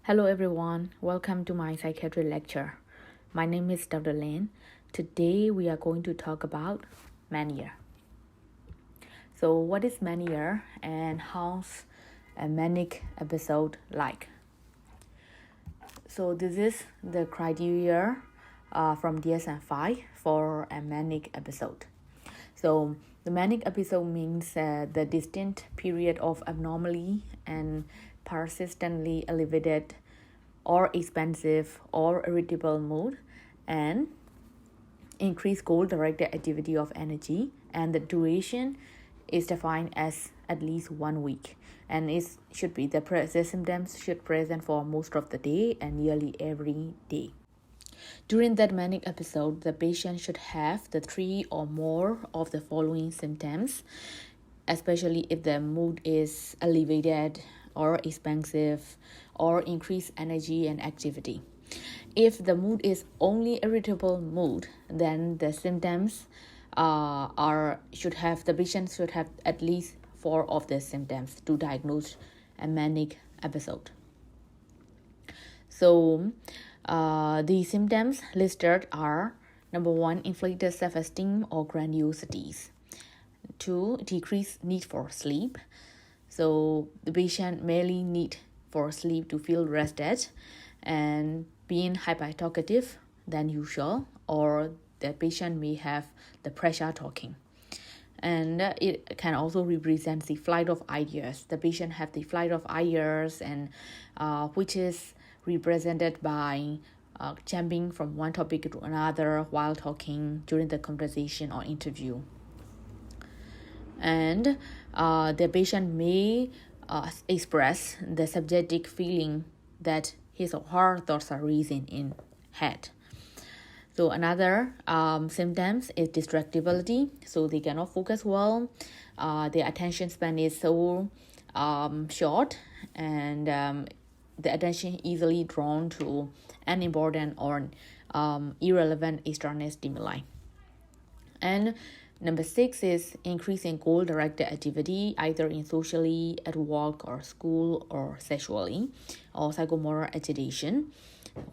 Hello everyone, welcome to my psychiatry lecture. My name is Dr. Lin. Today we are going to talk about mania. So what is mania and how's a manic episode like? So this is the criteria from DSM-5 for a manic episode. So the manic episode means the distinct period of abnormally and persistently elevated or expansive or irritable mood and increased goal-directed activity of energy, and the duration is defined as at least 1 week, and the symptoms should present for most of the day and nearly every day. During that manic episode, the patient should have the 3 or more of the following symptoms, especially if the mood is elevated or expansive or increased energy and activity. If the mood is only irritable mood, then the symptoms the patient should have at least 4 of the symptoms to diagnose a manic episode. So the symptoms listed are: number 1, inflated self-esteem or grandiosities; 2, decreased need for sleep. So the patient merely need for sleep to feel rested and being hypertalkative than usual, or the patient may have the pressure talking. And it can also represent the flight of ideas. The patient have the flight of ideas, and which is represented by jumping from one topic to another while talking during the conversation or interview. And the patient may express the subjective feeling that his or her thoughts are racing in head. So another symptoms is distractibility. So they cannot focus well. Their attention span is so short, and the attention easily drawn to unimportant or irrelevant external stimuli. And number 6 is increasing goal-directed activity, either in socially, at work or school, or sexually, or psychomotor agitation,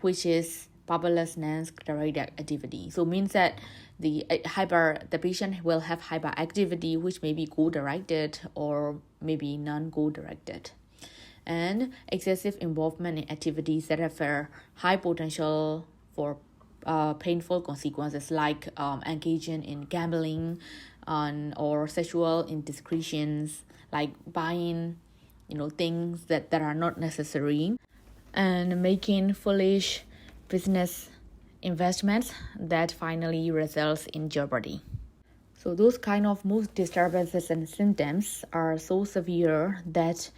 which is purposelessness directed activity. So means that the patient will have hyperactivity, which may be goal-directed or maybe non-goal-directed. And excessive involvement in activities that have a high potential for painful consequences, like engaging in gambling or sexual indiscretions, like buying things that are not necessary, and making foolish business investments that finally results in jeopardy. So those kind of mood disturbances and symptoms are so severe that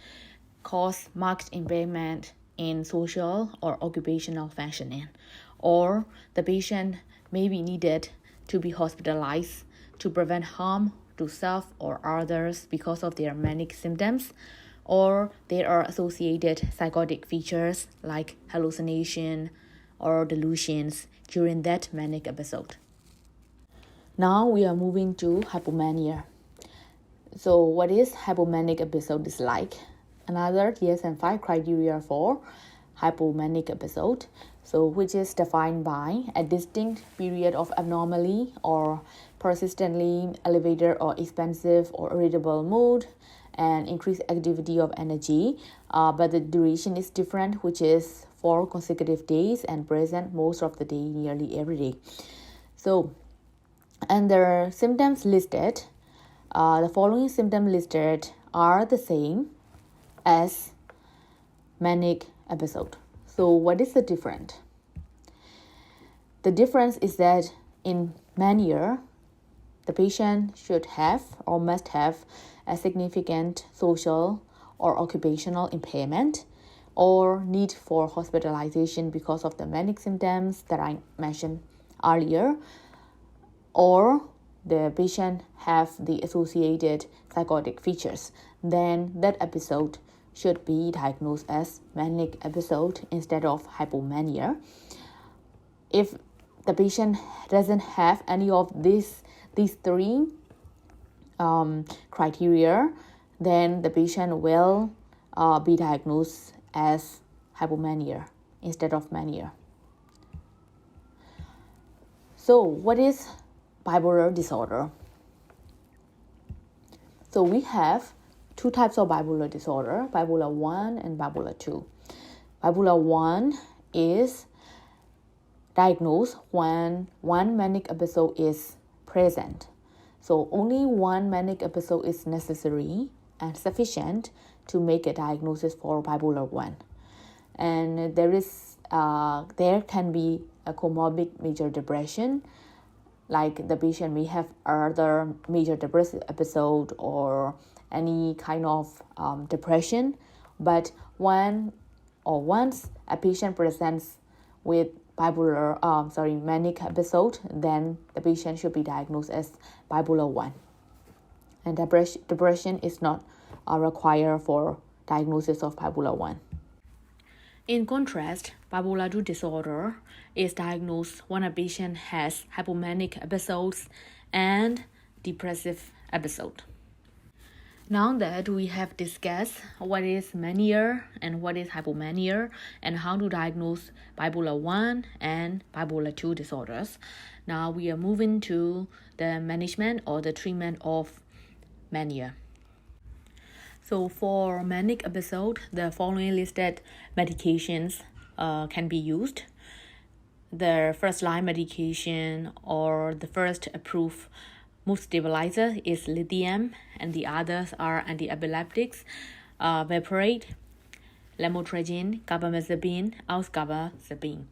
cause marked impairment in social or occupational functioning, or the patient may be needed to be hospitalized to prevent harm to self or others because of their manic symptoms, or there are associated psychotic features like hallucination or delusions during that manic episode. Now we are moving to hypomania. So what is hypomanic episode is like? Another DSM-5 criteria for hypomanic episode, so which is defined by a distinct period of abnormally or persistently elevated or expansive or irritable mood and increased activity of energy, but the duration is different, which is 4 consecutive days and present most of the day, nearly every day. So, and the symptoms listed, the following symptoms listed are the same as manic episode. So what is the difference? The difference is that in mania, the patient should have or must have a significant social or occupational impairment or need for hospitalization because of the manic symptoms that I mentioned earlier, or the patient have the associated psychotic features. Then that episode should be diagnosed as manic episode instead of hypomania. If the patient doesn't have any of these 3 criteria, then the patient will be diagnosed as hypomania instead of mania. So what is bipolar disorder? So we have two types of bipolar disorder, bipolar 1 and bipolar 2. Bipolar 1 is diagnosed when one manic episode is present. So only one manic episode is necessary and sufficient to make a diagnosis for bipolar 1. And there can be a comorbid major depression, like the patient may have other major depressive episode or any kind of depression. But once a patient presents with manic episode, then the patient should be diagnosed as bipolar 1. And depression is not required for diagnosis of bipolar 1. In contrast, bipolar 2 disorder is diagnosed when a patient has hypomanic episodes and depressive episode. Now that we have discussed what is mania and what is hypomania and how to diagnose bipolar 1 and bipolar 2 disorders, now we are moving to the management or the treatment of mania. So for manic episode, the following listed medications can be used. The first line medication or the first approved mood stabilizer is Lithium, and the others are anti-epileptics, Valproate, Lamotrigine, Carbamazepine, Oxcarbazepine.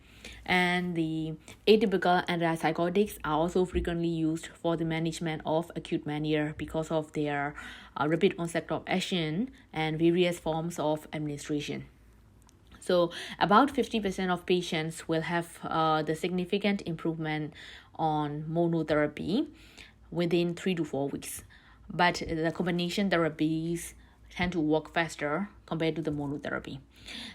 And the atypical antipsychotics are also frequently used for the management of acute mania because of their rapid onset of action and various forms of administration. So about 50% of patients will have the significant improvement on monotherapy within 3 to 4 weeks. But the combination therapies tend to work faster compared to the monotherapy.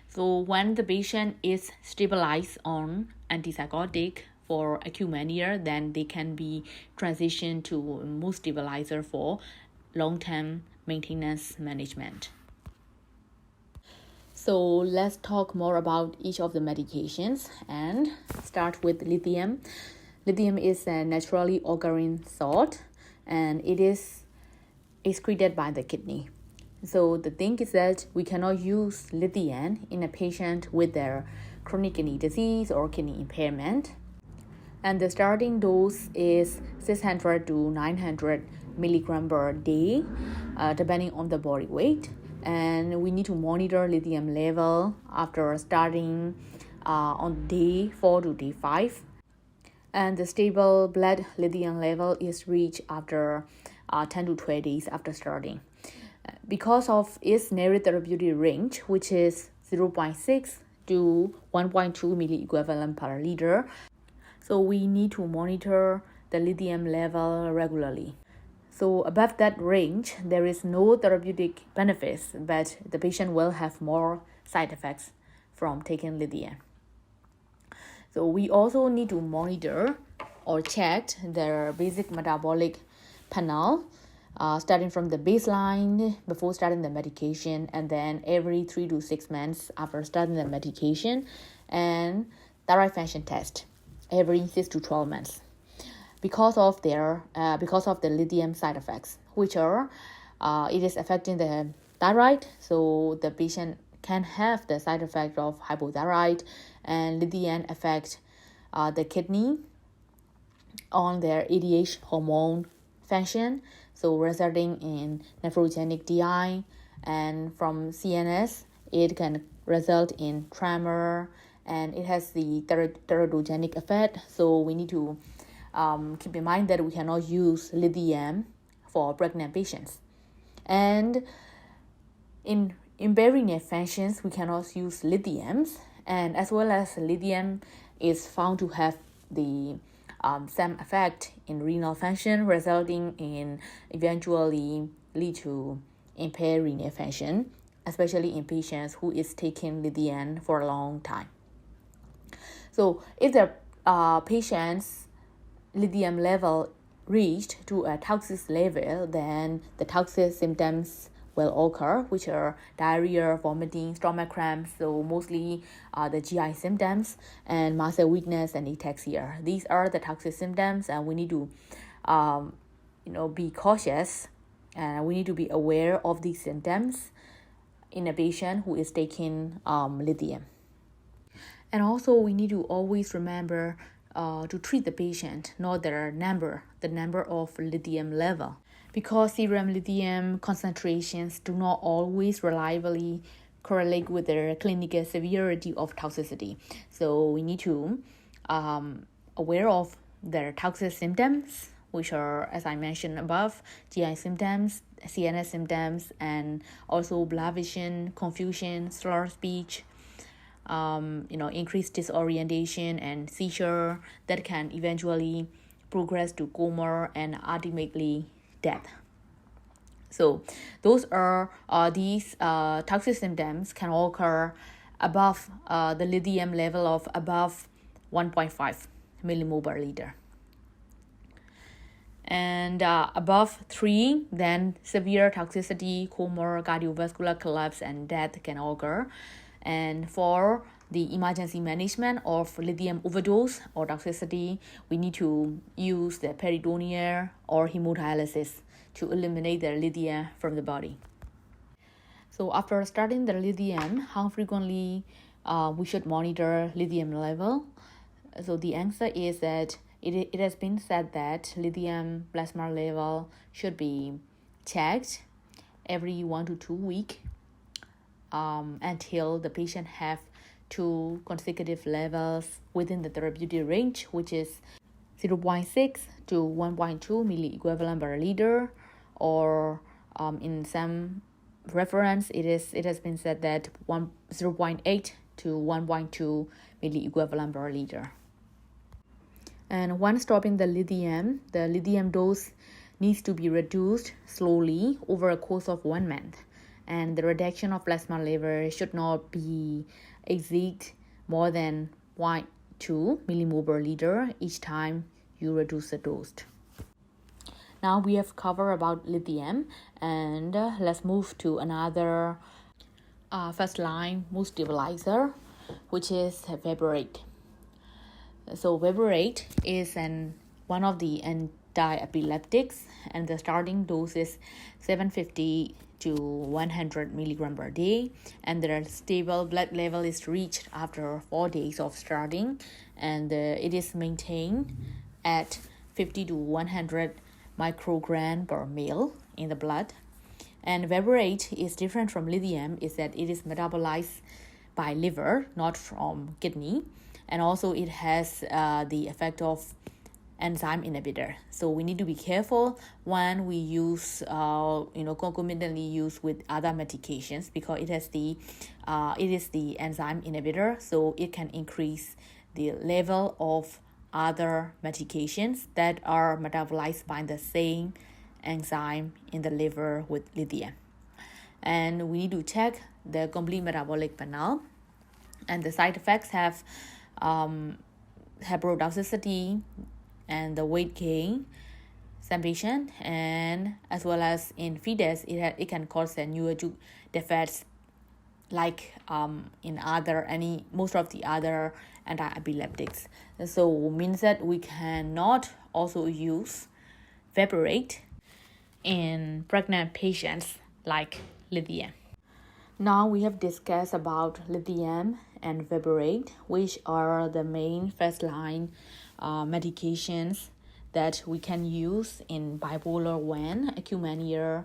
So when the patient is stabilized on antipsychotic for acute mania, then they can be transitioned to mood stabilizer for long-term maintenance management. So let's talk more about each of the medications and start with lithium. Lithium is a naturally occurring salt and it is excreted by the kidney. So the thing is that we cannot use lithium in a patient with their chronic kidney disease or kidney impairment. And the starting dose is 600 to 900 milligram per day, depending on the body weight. And we need to monitor lithium level after starting on day 4 to day 5. And the stable blood lithium level is reached after 10 to 12 days after starting. Because of its narrow therapeutic range, which is 0.6 to 1.2 milliequivalent per liter, so we need to monitor the lithium level regularly. So above that range, there is no therapeutic benefits, but the patient will have more side effects from taking lithium. So we also need to monitor or check their basic metabolic panel, starting from the baseline before starting the medication, and then every 3 to 6 months after starting the medication, and thyroid function test every 6 to 12 months. Because of the lithium side effects, which are it is affecting the thyroid, so the patient can have the side effect of hypothyroid, and lithium affect the kidney on their ADH hormone function, so resulting in nephrogenic DI, and from CNS it can result in tremor, and it has the teratogenic effect. So we need to keep in mind that we cannot use lithium for pregnant patients. And in impairing functions, we cannot use lithiums, and as well as lithium is found to have the same effect in renal function, resulting in eventually lead to impaired renal function, especially in patients who is taking lithium for a long time. So if the patient's lithium level reached to a toxic level, then the toxic symptoms will occur, which are diarrhea, vomiting, stomach cramps, so mostly the GI symptoms, and muscle weakness and ataxia. These are the toxic symptoms, and we need to be cautious, and we need to be aware of these symptoms in a patient who is taking lithium. And also we need to always remember to treat the patient, not the number of lithium level, because serum lithium concentrations do not always reliably correlate with the clinical severity of toxicity. So we need to aware of their toxic symptoms, which are, as I mentioned above, GI symptoms, CNS symptoms, and also blurred vision, confusion, slurred speech, increased disorientation and seizure that can eventually progress to coma and ultimately death. So those are these toxic symptoms can occur above the lithium level of above 1.5 millimole per liter. And above 3, then severe toxicity, coma, cardiovascular collapse, and death can occur. And for the emergency management of lithium overdose or toxicity, we need to use the peritoneal or hemodialysis to eliminate the lithium from the body. So after starting the lithium, how frequently we should monitor lithium level? So the answer is that it has been said that lithium plasma level should be checked every 1 to 2 weeks until the patient have 2 consecutive levels within the therapeutic range, which is 0.6 to 1.2 milliequivalent per liter, or in some reference it has been said that 0.8 to 1.2 milliequivalent per liter. And once stopping the lithium dose needs to be reduced slowly over a course of 1 month, and the reduction of plasma level should not be exceed more than 0.2 millimole per liter each time you reduce the dose. Now we have covered about lithium, and let's move to another first line mood stabilizer, which is Valproate. So Valproate is one of the anti-epileptics, and the starting dose is 750 to 100 milligram per day, and the stable blood level is reached after 4 days of starting, and it is maintained at 50 to 100 microgram per ml in the blood. And Valproate is different from lithium is that it is metabolized by liver, not from kidney, and also it has the effect of enzyme inhibitor. So we need to be careful when we use concomitantly use with other medications, because it is the enzyme inhibitor, so it can increase the level of other medications that are metabolized by the same enzyme in the liver with lithium. And we need to check the complete metabolic panel, and the side effects have hepatotoxicity and the weight gain, some patient, and as well as in fetus it can cause a neurologic defects like in most of the other anti-epileptics. So means that we cannot also use Valproate in pregnant patients like lithium. Now we have discussed about lithium and Valproate, which are the main first line medications that we can use in bipolar 1 acute mania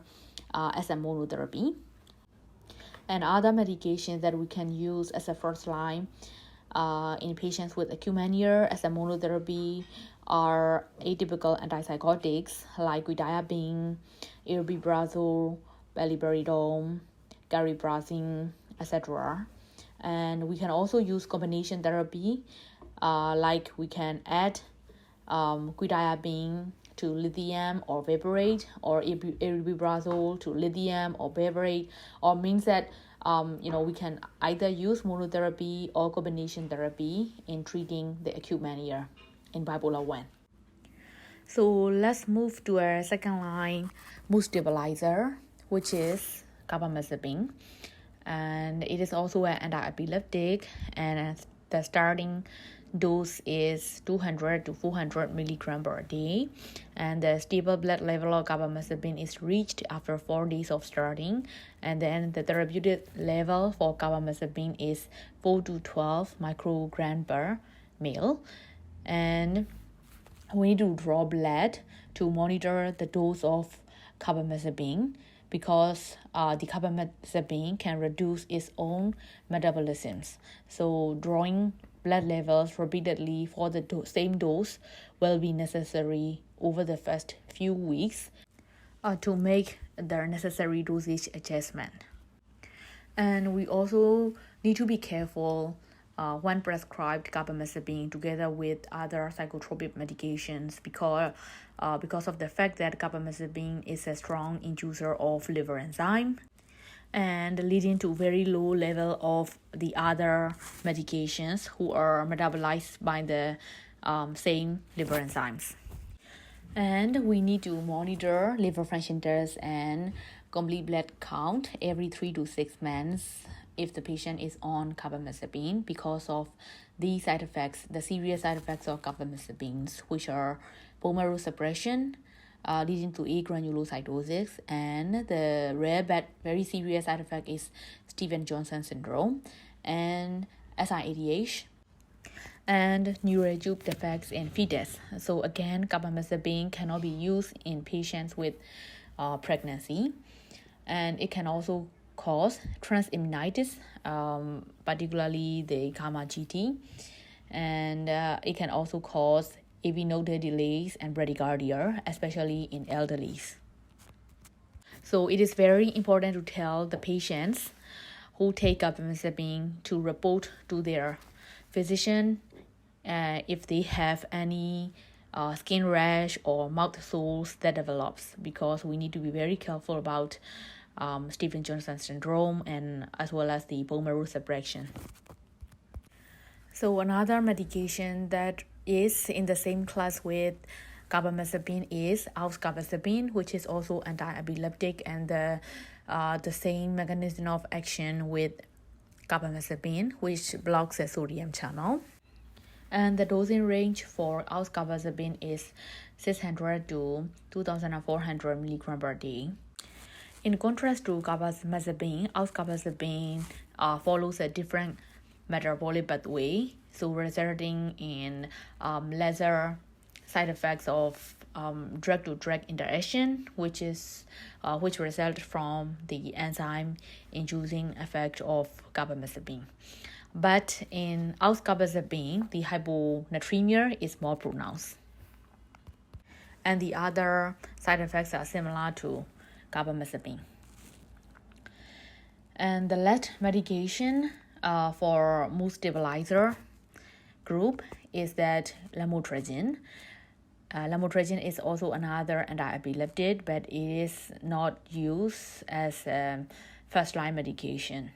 as a monotherapy. And other medications that we can use as a first line in patients with acute mania as a monotherapy are atypical antipsychotics like quetiapine, aripiprazole, paliperidone, cariprazine, etc. And we can also use combination therapy, like we can add quetiapine to lithium or Valproate, or aripiprazole to lithium or Valproate, or means that we can either use monotherapy or combination therapy in treating the acute mania in bipolar 1. So let's move to our second line mood stabilizer, which is carbamazepine, and it is also an anti-epileptic, and the starting dose is 200 to 400 milligram per day, and the stable blood level of carbamazepine is reached after 4 days of starting, and then the therapeutic level for carbamazepine is 4 to 12 microgram per ml, and we need to draw blood to monitor the dose of carbamazepine, because the carbamazepine can reduce its own metabolisms. So drawing blood levels repeatedly for the same dose will be necessary over the first few weeks to make the necessary dosage adjustment. And we also need to be careful when prescribed carbamazepine together with other psychotropic medications, because of the fact that carbamazepine is a strong inducer of liver enzyme and leading to very low level of the other medications who are metabolized by the same liver enzymes. And we need to monitor liver function tests and complete blood count every 3 to 6 months if the patient is on carbamazepine, because of the side effects, the serious side effects of carbamazepines, which are bone marrow suppression, leading to agranulocytosis, and the rare but very serious side effect is Stevens-Johnson syndrome and SIADH, and neurotube defects in fetus. So again, carbamazepine cannot be used in patients with pregnancy, and it can also cause transaminitis, particularly the gamma GT, and it can also cause AV node delays and bradycardia, especially in elderlies. So it is very important to tell the patients who take carbamazepine to report to their physician if they have any skin rash or mouth sores that develops, because we need to be very careful about Stevens-Johnson syndrome and as well as the bone marrow suppression. So another medication that is in the same class with carbamazepine is Oxcarbazepine, which is also anti-epileptic and the same mechanism of action with carbamazepine, which blocks the sodium channel. And the dosing range for Oxcarbazepine is 600 to 2,400 milligram per day. In contrast to carbamazepine, Oxcarbazepine follows a different metabolic pathway, so resulting in lesser side effects of drug-to-drug interaction, which result from the enzyme-inducing effect of carbamazepine. But in Oxcarbazepine, the hyponatremia is more pronounced, and the other side effects are similar to carbamazepine. And the last medication for mood stabilizer group is that Lamotrigine. Lamotrigine is also another anti-epileptic, but it is not used as a first-line medication.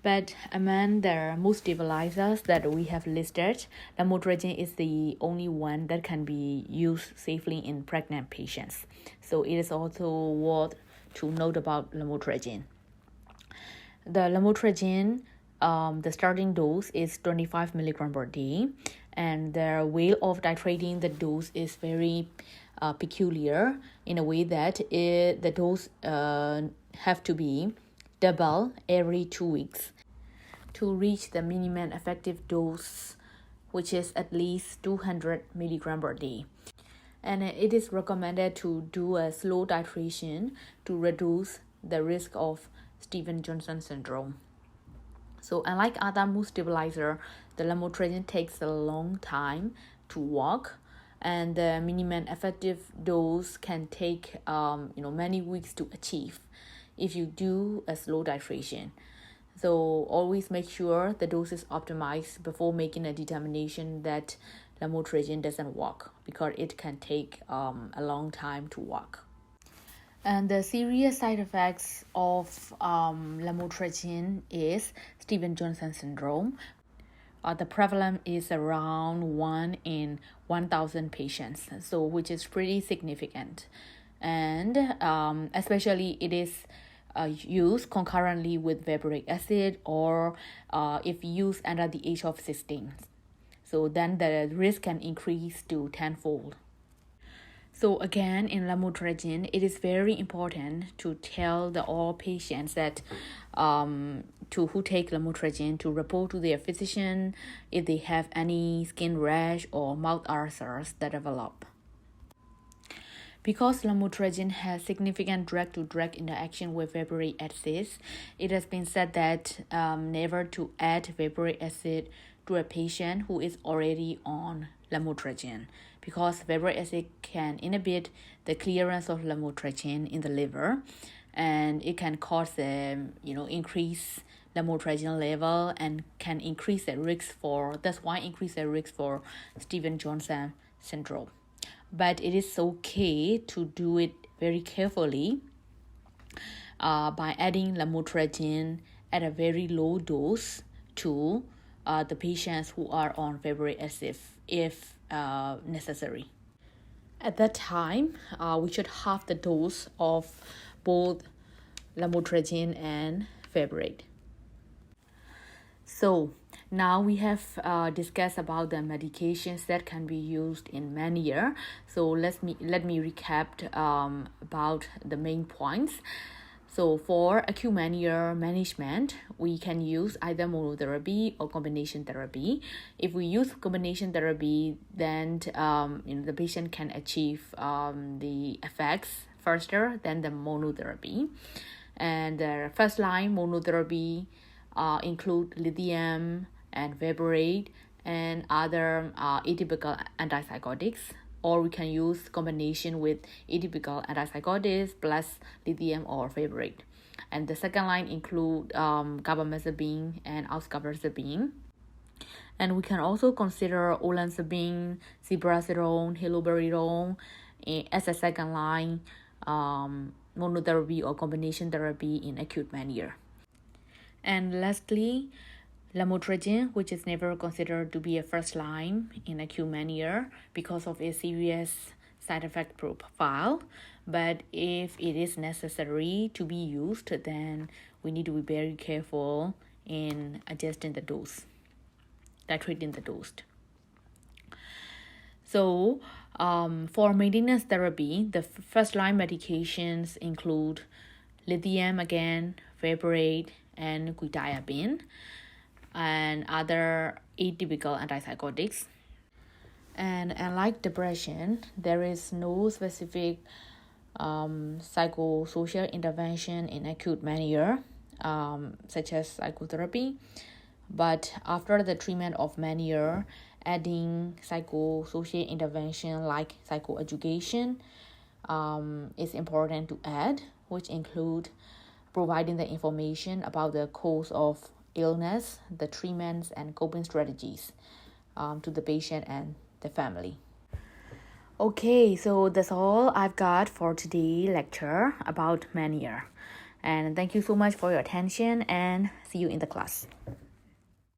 But among the mood stabilizers that we have listed, Lamotrigine is the only one that can be used safely in pregnant patients. So it is also worth to note about Lamotrigine. The Lamotrigine, the starting dose is 25 milligram per day, and the way of titrating the dose is very peculiar in a way that the dose have to be double every 2 weeks to reach the minimum effective dose, which is at least 200 milligram per day. And it is recommended to do a slow titration to reduce the risk of Stevens-Johnson syndrome. So unlike other mood stabilizer, the Lamotrigine takes a long time to work, and the minimum effective dose can take many weeks to achieve if you do a slow titration. So always make sure the dose is optimized before making a determination that Lamotrigine doesn't work, because it can take a long time to work. And the serious side effects of Lamotrigine is Stevens-Johnson syndrome. The prevalence is around 1 in 1,000 patients, so which is pretty significant. And especially it is used concurrently with valproic acid or if used under the age of 16. So then the risk can increase to tenfold. So again, in Lamotrigine, it is very important to tell all patients that who take Lamotrigine to report to their physician if they have any skin rash or mouth ulcers that develop. Because Lamotrigine has significant drug-to-drug interaction with valproic acids, it has been said that never to add valproic acid to a patient who is already on Lamotrigine, because valproic acid can inhibit the clearance of Lamotrigine in the liver, and it can cause increase Lamotrigine level and can increase the risk for Stevens-Johnson syndrome. But it is okay to do it very carefully by adding Lamotrigine at a very low dose to the patients who are on valproic acid if necessary. At that time, we should halve the dose of both Lamotrigine and valproate. So now we have discussed about the medications that can be used in mania. So let me recap about the main points. So for acute mania management, we can use either monotherapy or combination therapy. If we use combination therapy, then the patient can achieve the effects faster than the monotherapy. And the first line monotherapy include lithium and valproate and other atypical antipsychotics, or we can use combination with atypical antipsychotics plus lithium or valproate. And the second line include Carbamazepine and Oxcarbazepine. And we can also consider olanzapine, ziprasidone, haloperidol as a second line monotherapy or combination therapy in acute mania. And lastly, Lamotrigine, which is never considered to be a first line in acute mania because of its serious side effect profile. But if it is necessary to be used, then we need to be very careful in adjusting the dose, titrating the dose. So for maintenance therapy, the first line medications include lithium again, valproate, and quetiapine, and other atypical antipsychotics. And unlike depression, there is no specific psychosocial intervention in acute mania, such as psychotherapy. But after the treatment of mania, adding psychosocial intervention like psychoeducation is important to add, which include providing the information about the cause of illness, the treatments, and coping strategies to the patient and the family. Okay, so that's all I've got for today's lecture about mania. And thank you so much for your attention, and see you in the class.